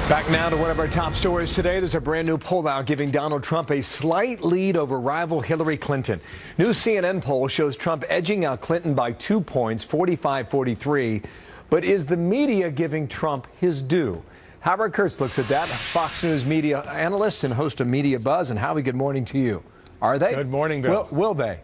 Back now to one of our top stories today. There's a brand new poll out giving Donald Trump a slight lead over rival Hillary Clinton. New CNN poll shows Trump edging out Clinton by 2 points, 45-43. But is the media giving Trump his due? Howard Kurtz looks at that, Fox News media analyst and host of Media Buzz. And Howie, good morning to you. Are they? Good morning, Bill. Will they?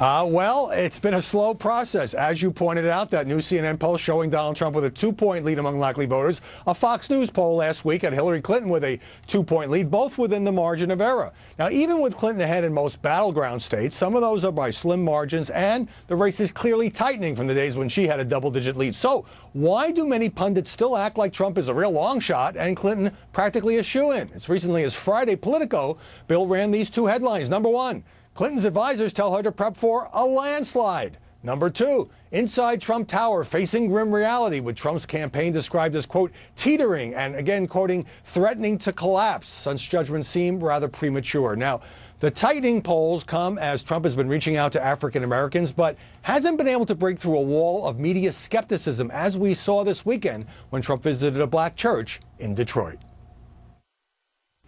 Well, it's been a slow process. As you pointed out, that new CNN poll showing Donald Trump with a 2-point lead among likely voters. A Fox News poll last week had Hillary Clinton with a 2-point lead, both within the margin of error. Now, even with Clinton ahead in most battleground states, some of those are by slim margins, and the race is clearly tightening from the days when she had a double-digit lead. So why do many pundits still act like Trump is a real long shot and Clinton practically a shoo-in? As recently as Friday, Politico, Bill ran these two headlines. Number one, Clinton's advisors tell her to prep for a landslide. Number two, inside Trump Tower facing grim reality, with Trump's campaign described as, quote, teetering and, again, quoting, threatening to collapse. Such judgments seem rather premature. Now, the tightening polls come as Trump has been reaching out to African Americans, but hasn't been able to break through a wall of media skepticism, as we saw this weekend when Trump visited a black church in Detroit.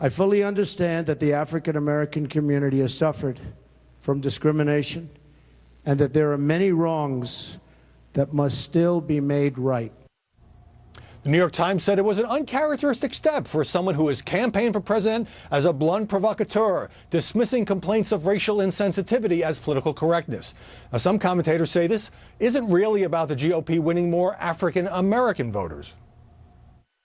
I fully understand that the African American community has suffered from discrimination and that there are many wrongs that must still be made right. The New York Times said it was an uncharacteristic step for someone who has campaigned for president as a blunt provocateur, dismissing complaints of racial insensitivity as political correctness. Now, some commentators say this isn't really about the GOP winning more African American voters.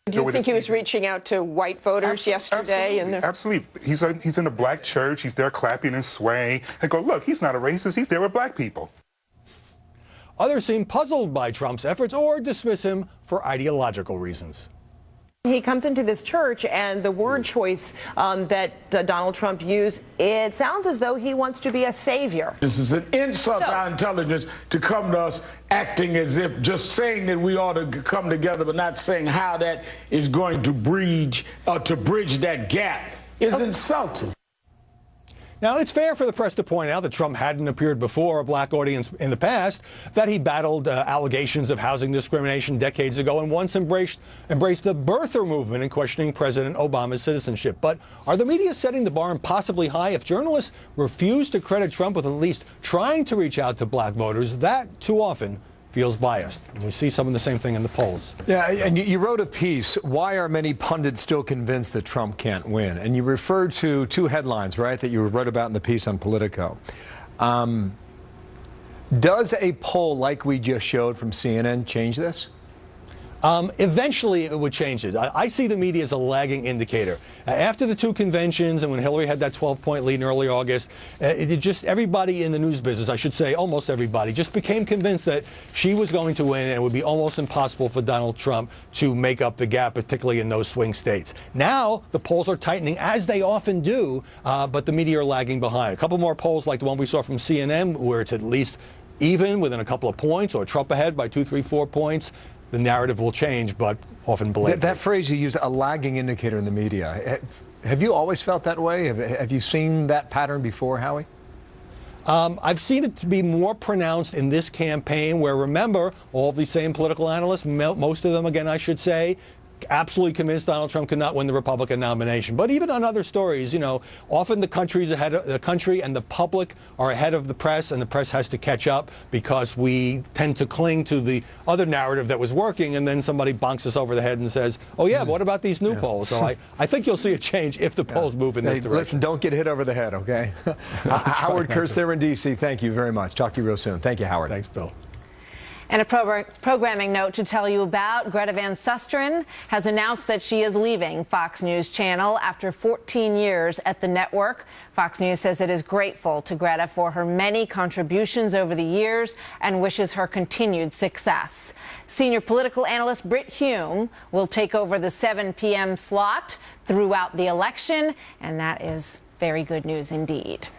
Do you think he was reaching out to white voters yesterday? Absolutely. He's in a black church. He's there clapping and swaying. And go, look, he's not a racist. He's there with black people. Others seem puzzled by Trump's efforts or dismiss him for ideological reasons. He comes into this church, and the word choice that Donald Trump used, it sounds as though he wants to be a savior. This is an insult to our intelligence to come to us acting as if just saying that we ought to come together, but not saying how that is going to bridge that gap is insulting. Now, it's fair for the press to point out that Trump hadn't appeared before a black audience in the past, that he battled allegations of housing discrimination decades ago and once embraced the birther movement in questioning President Obama's citizenship. But are the media setting the bar impossibly high? If journalists refuse to credit Trump with at least trying to reach out to black voters, that too often feels biased. And we see some of the same thing in the polls. Yeah, and you wrote a piece, Why Are Many Pundits Still Convinced That Trump Can't Win? And you referred to two headlines, right, that you wrote about in the piece on Politico. Does a poll like we just showed from CNN change this? Eventually, it would change it. I see the media as a lagging indicator. After the two conventions and when Hillary had that 12-point lead in early August, everybody in the news business, I should say almost everybody, just became convinced that she was going to win and it would be almost impossible for Donald Trump to make up the gap, particularly in those swing states. Now, the polls are tightening, as they often do, but the media are lagging behind. A couple more polls like the one we saw from CNN, where it's at least even within a couple of points, or Trump ahead by 2, 3, 4 points. The narrative will change, but often blatantly. That phrase you use, a lagging indicator in the media. Have you always felt that way? Have you seen that pattern before, Howie? I've seen it to be more pronounced in this campaign where, remember, all of these same political analysts, most of them, again, I should say, absolutely convinced Donald Trump could not win the Republican nomination. But even on other stories, you know, often the country and the public are ahead of the press, and the press has to catch up because we tend to cling to the other narrative that was working, and then somebody bonks us over the head and says, oh yeah, but what about these new polls? So I think you'll see a change if the polls move in this direction. Listen, don't get hit over the head, okay? Howard Kurtz there in D.C., thank you very much. Talk to you real soon. Thank you, Howard. Thanks, Bill. And a programming note to tell you about. Greta Van Susteren has announced that she is leaving Fox News Channel after 14 years at the network. Fox News says it is grateful to Greta for her many contributions over the years and wishes her continued success. Senior political analyst Brit Hume will take over the 7 p.m. slot throughout the election, and that is very good news indeed.